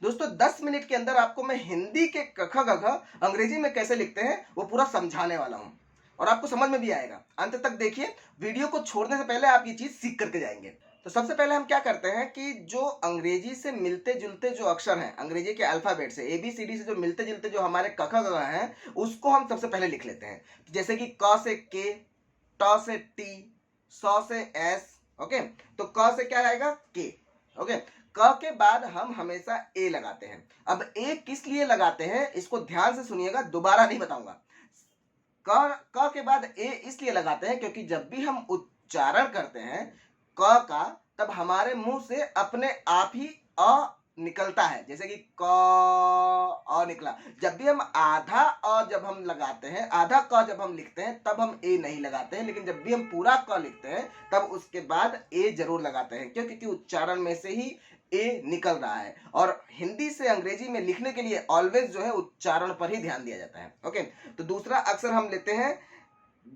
दोस्तों 10 मिनट के अंदर आपको मैं हिंदी के क ख ग घ अंग्रेजी में कैसे लिखते हैं वो पूरा समझाने वाला हूं और आपको समझ में भी आएगा। अंत तक देखिए, वीडियो को छोड़ने से पहले आप ये चीज सीख करके जाएंगे। तो सबसे पहले हम क्या करते हैं कि जो अंग्रेजी से मिलते जुलते जो अक्षर हैं, अंग्रेजी के अल्फाबेट से ABCD से जो मिलते जुलते जो हमारे क ख ग घ हैं, उसको हम सबसे पहले लिख लेते हैं। जैसे कि क से के, ट से टी, स से एस। ओके, तो क से क्या आएगा? के। ओके, क के बाद हम हमेशा ए लगाते हैं। अब ए किस लिए लगाते हैं इसको ध्यान से सुनिएगा, दोबारा नहीं बताऊंगा। क के बाद ए इसलिए लगाते हैं क्योंकि जब भी हम उच्चारण करते हैं क का, तब हमारे मुंह से अपने आप ही अ निकलता है। जैसे कि क अ निकला। जब भी हम आधा अ जब हम लगाते हैं, आधा क जब हम लिखते हैं, तब हम ए नहीं लगाते हैं। लेकिन जब भी हम पूरा क लिखते हैं तब उसके बाद ए जरूर लगाते हैं। क्यों? क्योंकि उच्चारण में से ही ए निकल रहा है और हिंदी से अंग्रेजी में लिखने के लिए ऑलवेज जो है उच्चारण पर ही ध्यान दिया जाता है। ओके, तो दूसरा अक्षर हम लेते हैं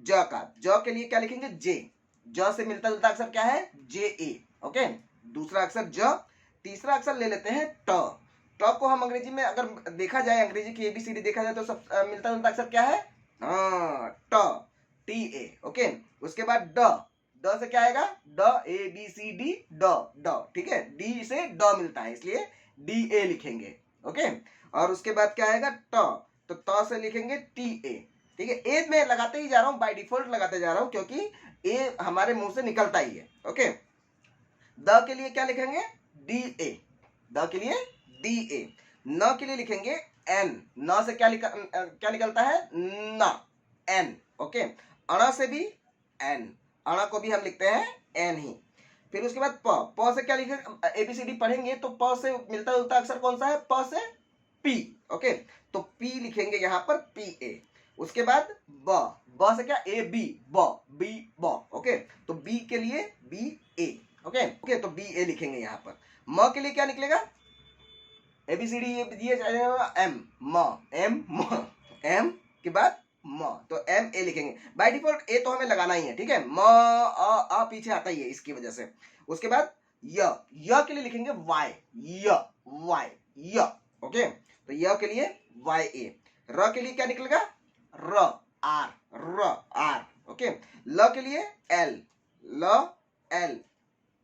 ज का। ज के लिए क्या लिखेंगे? जे। ज से मिलता जुलता अक्षर क्या है? जे ए। ओके, दूसरा अक्षर ज। तीसरा अक्षर ले लेते हैं ट। ट को हम अंग्रेजी में अगर देखा जाए, अंग्रेजी की ABCD देखा जाए तो सब मिलता जुलता अक्षर क्या है? ट, TA। ओके, उसके बाद ड। ड से क्या आएगा? ड, ABCD ड, ड। ठीक है, डी से ड मिलता है इसलिए DA लिखेंगे। ओके, और उसके बाद क्या आएगा? ट। तो ट से लिखेंगे TA। ठीक है, ए में लगाते ही जा रहा हूं, बाय डिफॉल्ट लगाते जा रहा हूं क्योंकि ए हमारे मुंह से निकलता ही है। ओके, द के लिए क्या लिखेंगे? DA। द के लिए DA। न के लिए लिखेंगे N। न से क्या क्या निकलता है? न, N। ओके, अण से भी N। अण को भी हम लिखते हैं N ही। फिर उसके बाद प। प से क्या लिखे? ABCD पढ़ेंगे तो प से मिलता जुलता अक्षर कौन सा है? प से P। ओके, तो P लिखेंगे यहां पर PA। उसके बाद ब। ब से क्या? AB, ब, B, ब। ओके, तो B के लिए BA। ओके, ओके, तो BA लिखेंगे यहां पर। म के लिए क्या निकलेगा? ABCD ये दिए जाएगा M, म, M, म, M के बाद म, तो MA लिखेंगे। बाय डिफॉल्ट ए तो हमें लगाना ही है। ठीक है, म, अ पीछे आता ही है इसकी वजह से। उसके बाद य के लिए लिखेंगे Y, Y, य। ओके, तो य के लिए YA। र के लिए क्या निकलेगा? र, R, र, R। ओके, ल के लिए L, ल, L।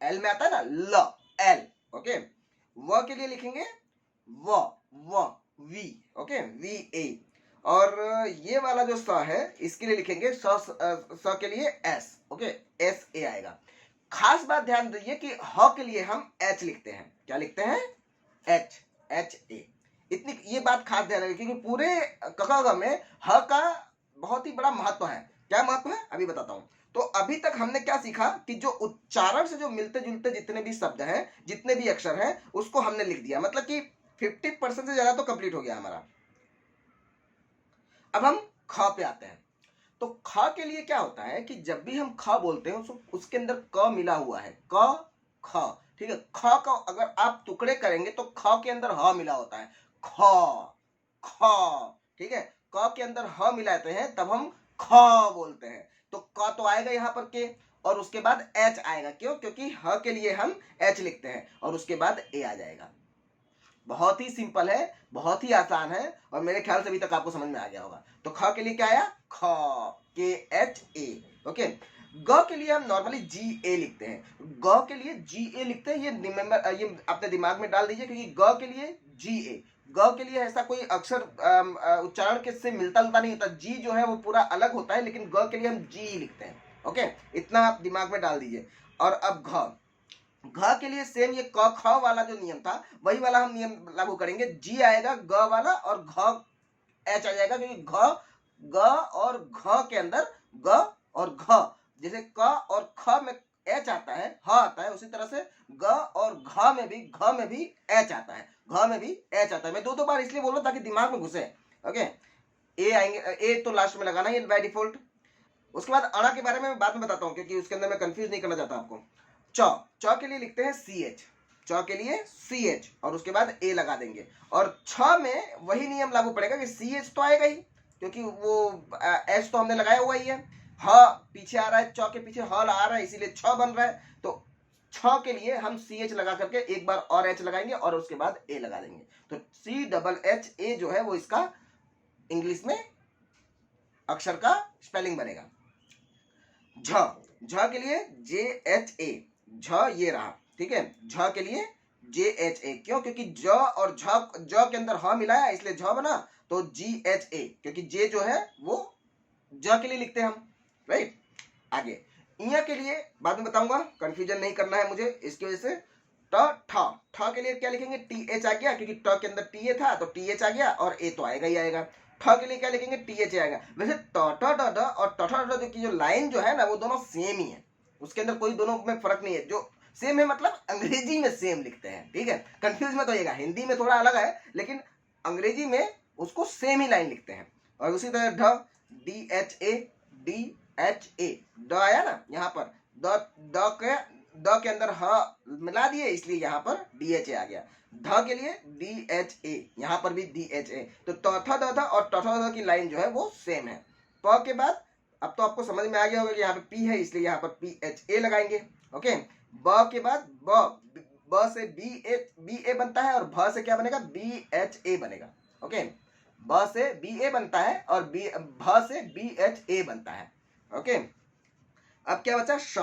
L में आता है ना ल, L। ओके, व के लिए लिखेंगे व, V। Okay, VA। और ये वाला जो स है इसके लिए लिखेंगे स के लिए S। ओके, SA आएगा। खास बात ध्यान दीजिए कि ह के लिए हम H लिखते हैं। क्या लिखते हैं? H, HA। इतनी ये बात खास ध्यान रखिए क्योंकि पूरे क ख ग में ह का बहुत ही बड़ा महत्व है। क्या महत्व है अभी बताता हूं। तो अभी तक हमने क्या सीखा कि जो उच्चारण से जो मिलते जुलते जितने भी शब्द हैं, जितने भी अक्षर हैं, उसको हमने लिख दिया। मतलब कि 50% से ज्यादा तो कंप्लीट हो गया हमारा। अब हम ख पे आते हैं। तो ख के लिए क्या होता है कि जब भी हम ख बोलते हैं उसके अंदर क मिला हुआ है। क, ख। ठीक है, ख का अगर आप टुकड़े करेंगे तो ख के अंदर ह मिला होता है। ख, ख। ठीक है, क के अंदर ह मिलाते हैं तब हम ख बोलते हैं। तो क तो आएगा यहाँ पर के और उसके बाद H आएगा। क्यों? क्योंकि ह के लिए हम H लिखते हैं और उसके बाद A आ जाएगा। बहुत ही सिंपल है, बहुत ही आसान है और मेरे ख्याल से अभी तक आपको समझ में आ गया होगा। तो ख के लिए क्या आया? ख, KHA। ओके, ग के लिए हम नॉर्मली GA लिखते हैं। ग के लिए GA लिखते हैं, ये अपने दिमाग में डाल दीजिए क्योंकि ग के लिए GA। ग के लिए ऐसा कोई अक्षर उच्चारण के से मिलता जुलता नहीं होता। जी जो है वो पूरा अलग होता है, लेकिन ग के लिए हम जी लिखते हैं। ओके, इतना आप दिमाग में डाल दीजिए। और अब घ के लिए सेम ये क ख वाला जो नियम था वही वाला हम नियम लागू करेंगे। जी आएगा ग वाला और घ H आ जाएगा क्योंकि ग और घ के अंदर ग और घ, जैसे क और ख में H आता है, ह आता है, उसी तरह से ग और घ में भी H आता है। घ में भी H आता है। मैं दो बार इसलिए बोल रहा हूं ताकि दिमाग में घुसे। ओके, ए आएंगे, ए तो लास्ट में लगाना ही बाय डिफॉल्ट। उसके बाद अणा के बारे में मैं बाद में बताता हूं क्योंकि उसके अंदर मैं कंफ्यूज नहीं करना चाहता आपको। च के लिए लिखते हैं CH। च के लिए CH और उसके बाद A लगा देंगे। और छ में वही नियम लागू पड़ेगा कि CH तो आएगा ही क्योंकि वो H तो हमने लगाया हुआ ही है। ह पीछे आ रहा है, च के पीछे ह आ रहा है, इसीलिए छ बन रहा है। तो छ के लिए हम CH लगा करके एक बार और H लगाएंगे और उसके बाद A लगा देंगे। तो CHHA जो है वो इसका इंग्लिश में अक्षर का स्पेलिंग बनेगा। झ के लिए JHA, झ ये रहा, ठीक है। झ के लिए JHA, क्यों? क्योंकि ज और झ के अंदर ह मिलाया इसलिए झ बना, तो GHA, क्योंकि जे जो है वो ज के लिए लिखते हैं हम, राइट। आगे इया के लिए बाद में बताऊंगा, कंफ्यूजन नहीं करना है मुझे इसकी वजह से। ठ के लिए क्या लिखेंगे? TH आ गया, क्योंकि ट के अंदर TA था तो TH आ गया और A तो आएगा ही आएगा। ठ के लिए क्या लिखेंगे? TH आएगा। वैसे ट और ट की जो लाइन जो है ना वो दोनों सेम ही है, उसके अंदर कोई दोनों में फर्क नहीं है। जो सेम है मतलब अंग्रेजी में सेम लिखते हैं, ठीक है। कंफ्यूज मत होइएगा, हिंदी में थोड़ा अलग है लेकिन अंग्रेजी में उसको सेम ही लाइन लिखते हैं। और उसी तरह ढ DHA, ड आया ना यहाँ पर, द के अंदर ह मिला दिए इसलिए यहाँ पर DHA आ गया। ध के लिए DHA, यहाँ पर भी DHA। तो द और द की लाइन जो है वो सेम है। प के बाद अब तो आपको समझ में आ गया होगा कि यहाँ पे P है इसलिए यहाँ पर PHA लगाएंगे, ओके। ब के बाद ब से BA बनता है और भ से क्या बनेगा? BHA बनेगा, ओके। ब से BA बनता है और भ से BHA बनता है, ओके। अब क्या बचा? श।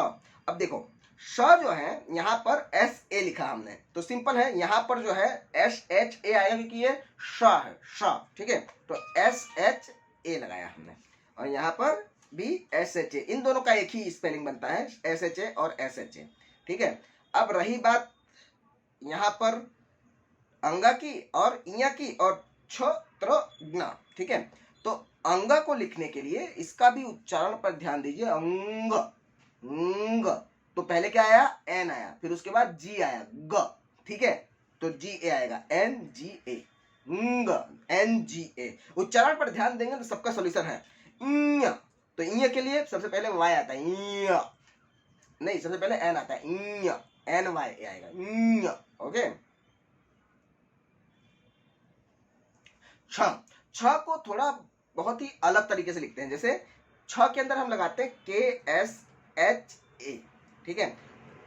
अब देखो श जो है यहाँ पर SA लिखा हमने, तो सिंपल है, यहाँ पर जो है SHA आएगा क्योंकि ये श है, श, ठीक है। तो SHA लगाया हमने और यहाँ पर भी SHA, इन दोनों का एक ही स्पेलिंग बनता है, SHA और SHA, ठीक है। अब रही बात यहाँ पर अंगा की और इया की और छ ठीक है। तो अंगा को लिखने के लिए इसका भी उच्चारण पर ध्यान दीजिए। अंग, तो पहले क्या आया? N आया, फिर उसके बाद G आया, ग, ठीक है। तो GA आएगा, NGA, NGA। उच्चारण पर ध्यान देंगे तो सबका सॉल्यूशन है। तो इया के लिए सबसे पहले Y आता है, नहीं सबसे पहले N आता है, NYA आएगा, ओके। छ को थोड़ा बहुत ही अलग तरीके से लिखते हैं। जैसे छ के अंदर हम लगाते हैं KSHA, ठीक है।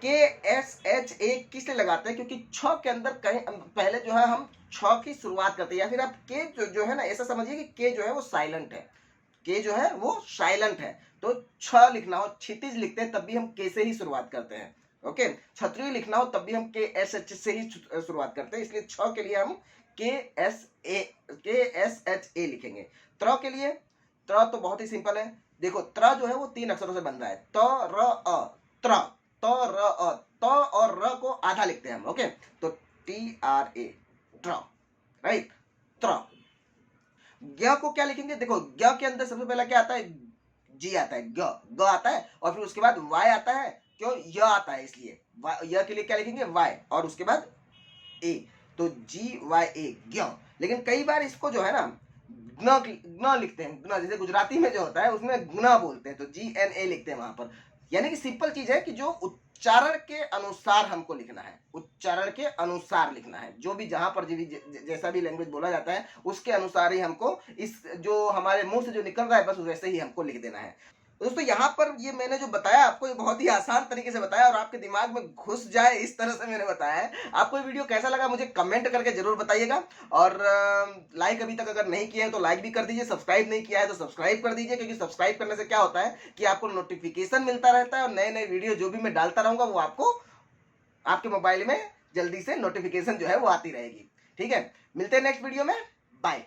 KSHA किस लिए लगाते हैं? क्योंकि छ के अंदर कहीं पहले जो है हम छ की शुरुआत करते हैं, या फिर आप के जो है ना ऐसा समझिए कि के जो है वो साइलेंट है, के जो है वो साइलेंट है। तो छ लिखना हो, क्षितिज लिखते हैं तब भी हम के से ही शुरुआत करते हैं, ओके। क्षत्रिय लिखना हो तब भी हम KSH से ही शुरुआत करते हैं, इसलिए छ के लिए हम KSHA लिखेंगे। त्र के लिए, त्र तो बहुत ही सिंपल है। देखो त्र जो है वो 3 अक्षरों से बन रहा है, त र अ, त्र, त र अ, त और र को आधा लिखते हैं हम, ओके। तो TRA, त्र, राइट, त्र। ज्ञ को क्या लिखेंगे? देखो ज्ञ के अंदर सबसे पहला क्या आता है? G आता है, ग आता है और फिर उसके बाद Y आता है, क्यों? य आता है इसलिए य के लिए क्या लिखेंगे? Y और उसके बाद A, तो GYA, ज्ञ। लेकिन कई बार इसको जो है ना ग्न लिखते हैं, ग्न, जैसे गुजराती में जो होता है उसमें गुना बोलते हैं तो GNA लिखते हैं वहां पर। यानी कि सिंपल चीज है कि जो उच्चारण के अनुसार हमको लिखना है, उच्चारण के अनुसार लिखना है। जो भी जहां पर जैसा भी लैंग्वेज बोला जाता है उसके अनुसार ही हमको इस जो हमारे मुंह से जो निकल रहा है बस वैसे ही हमको लिख देना है। दोस्तों यहाँ पर ये मैंने जो बताया आपको ये बहुत ही आसान तरीके से बताया और आपके दिमाग में घुस जाए इस तरह से मैंने बताया है। आपको ये वीडियो कैसा लगा मुझे कमेंट करके जरूर बताइएगा और लाइक अभी तक अगर नहीं किया है तो लाइक भी कर दीजिए, सब्सक्राइब नहीं किया है तो सब्सक्राइब कर दीजिए, क्योंकि सब्सक्राइब करने से क्या होता है कि आपको नोटिफिकेशन मिलता रहता है और नए नए वीडियो जो भी मैं डालता रहूंगा वो आपको आपके मोबाइल में जल्दी से नोटिफिकेशन जो है वो आती रहेगी। ठीक है, मिलते हैं नेक्स्ट वीडियो में, बाय।